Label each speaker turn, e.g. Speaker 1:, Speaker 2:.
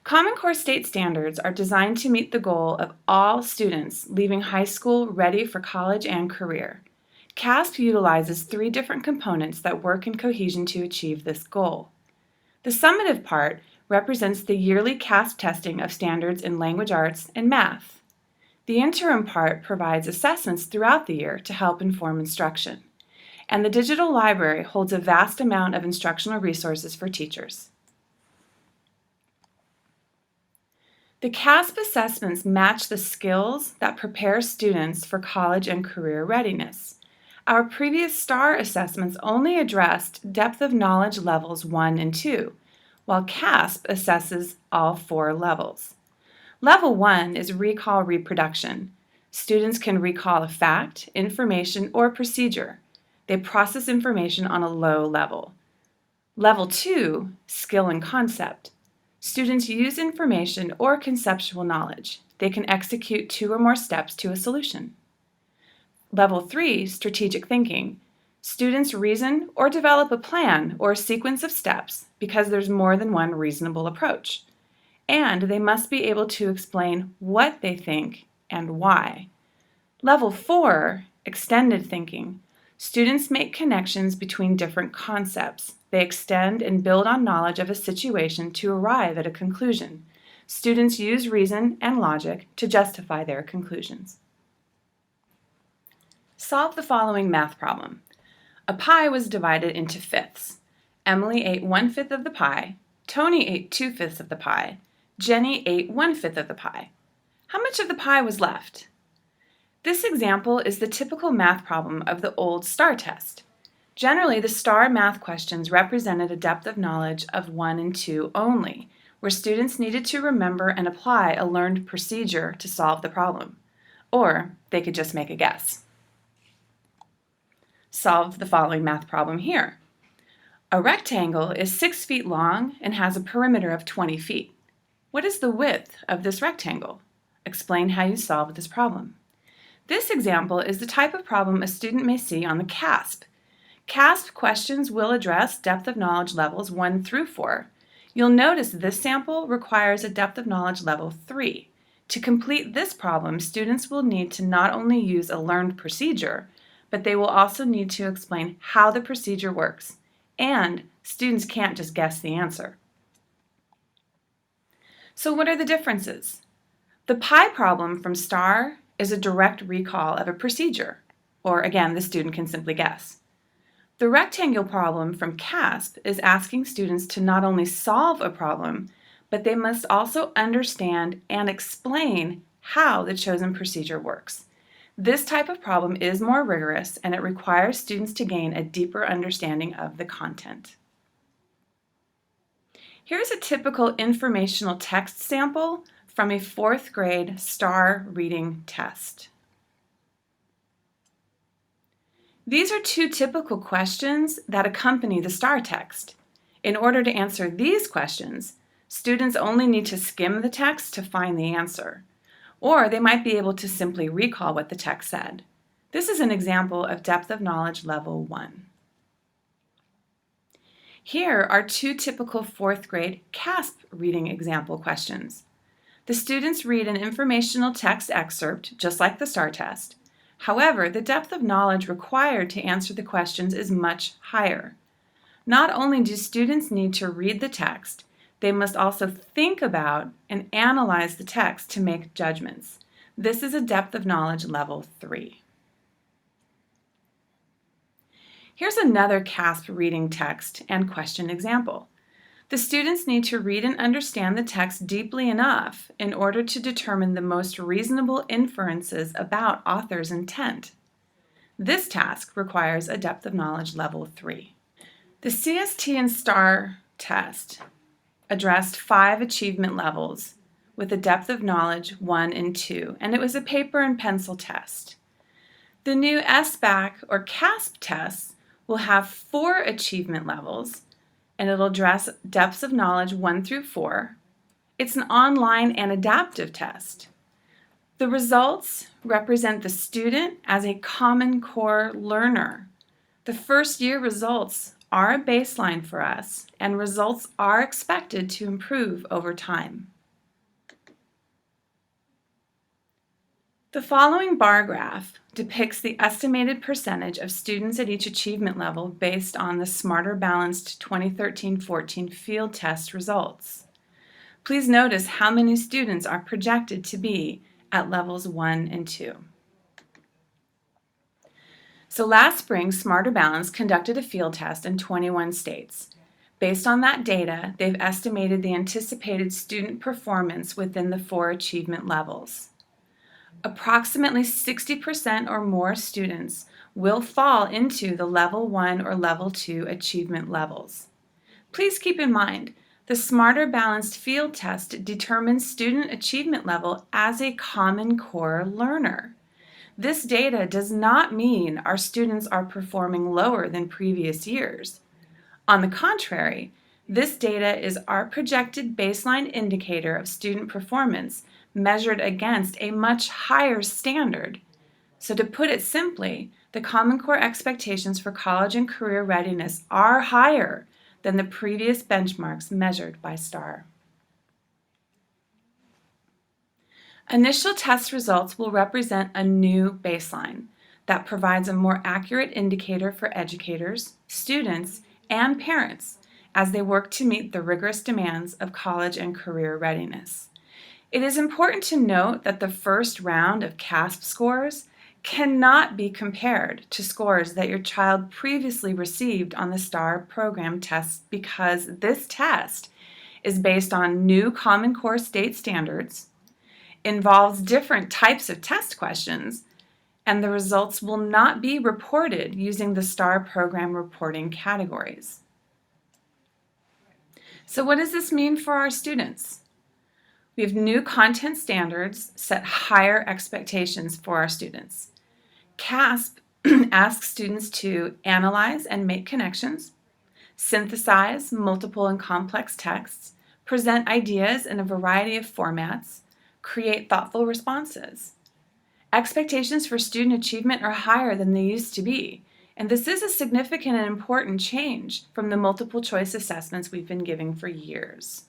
Speaker 1: Common Core state standards are designed to meet the goal of all students leaving high school ready for college and career. Caaspp utilizes 3 different components that work in cohesion to achieve this goal. The summative part represents the yearly Caaspp testing of standards in language arts and math. The interim part provides assessments throughout the year to help inform instruction. And the digital library holds a vast amount of instructional resources for teachers. The Caaspp assessments match the skills that prepare students for college and career readiness. Our previous STAR assessments only addressed depth of knowledge levels 1 and 2, while Caaspp assesses all 4 levels. Level 1 is recall reproduction. Students can recall a fact, information, or procedure. They process information on a low level. Level 2, skill and concept. Students use information or conceptual knowledge. They can execute 2 or more steps to a solution. Level 3, strategic thinking. Students reason or develop a plan or a sequence of steps because there's more than one reasonable approach. And they must be able to explain what they think and why. Level 4, extended thinking. Students make connections between different concepts. They extend and build on knowledge of a situation to arrive at a conclusion. Students use reason and logic to justify their conclusions. Solve the following math problem. A pie was divided into fifths. Emily ate 1/5 of the pie. Tony ate 2/5 of the pie. Jenny ate 1/5 of the pie. How much of the pie was left? This example is the typical math problem of the old STAR test. Generally, the STAR math questions represented a depth of knowledge of 1 and 2 only, where students needed to remember and apply a learned procedure to solve the problem. Or they could just make a guess. Solve the following math problem here. A rectangle is 6 feet long and has a perimeter of 20 feet. What is the width of this rectangle? Explain how you solve this problem. This example is the type of problem a student may see on the Caaspp. Caaspp questions will address depth of knowledge levels 1 through 4. You'll notice this sample requires a depth of knowledge level 3. To complete this problem, students will need to not only use a learned procedure, but they will also need to explain how the procedure works. And students can't just guess the answer. So what are the differences? The pie problem from STAR is a direct recall of a procedure, or again, the student can simply guess. The rectangle problem from Caaspp is asking students to not only solve a problem, but they must also understand and explain how the chosen procedure works. This type of problem is more rigorous and it requires students to gain a deeper understanding of the content. Here's a typical informational text sample from a 4th grade STAR reading test. These are 2 typical questions that accompany the STAR text. In order to answer these questions, students only need to skim the text to find the answer, or they might be able to simply recall what the text said. This is an example of depth of knowledge level 1. Here are 2 typical 4th grade Caaspp reading example questions. The students read an informational text excerpt, just like the STAR test. However, the depth of knowledge required to answer the questions is much higher. Not only do students need to read the text, they must also think about and analyze the text to make judgments. This is a depth of knowledge level 3. Here's another Caaspp reading text and question example. The students need to read and understand the text deeply enough in order to determine the most reasonable inferences about author's intent. This task requires a depth of knowledge level 3. The CST and STAR test addressed 5 achievement levels with a depth of knowledge 1 and 2, and it was a paper and pencil test. The new SBAC or Caaspp tests will have 4 achievement levels, and it'll address depths of knowledge 1 through 4. It's an online and adaptive test. The results represent the student as a Common Core learner. The first year results are a baseline for us, and results are expected to improve over time. The following bar graph depicts the estimated percentage of students at each achievement level based on the Smarter Balanced 2013-14 field test results. Please notice how many students are projected to be at levels 1 and 2. So last spring, Smarter Balanced conducted a field test in 21 states. Based on that data, they've estimated the anticipated student performance within the 4 achievement levels. Approximately 60% or more students will fall into the Level 1 or Level 2 achievement levels. Please keep in mind, the Smarter Balanced field test determines student achievement level as a Common Core learner. This data does not mean our students are performing lower than previous years. On the contrary, this data is our projected baseline indicator of student performance measured against a much higher standard. So to put it simply, the Common Core expectations for college and career readiness are higher than the previous benchmarks measured by STAR. Initial test results will represent a new baseline that provides a more accurate indicator for educators, students, and parents as they work to meet the rigorous demands of college and career readiness. It is important to note that the first round of Caaspp scores cannot be compared to scores that your child previously received on the STAR program tests because this test is based on new Common Core state standards, involves different types of test questions, and the results will not be reported using the STAR program reporting categories. So what does this mean for our students? We have new content standards set higher expectations for our students. Caaspp asks students to analyze and make connections, synthesize multiple and complex texts, present ideas in a variety of formats, create thoughtful responses. Expectations for student achievement are higher than they used to be, and this is a significant and important change from the multiple choice assessments we've been giving for years.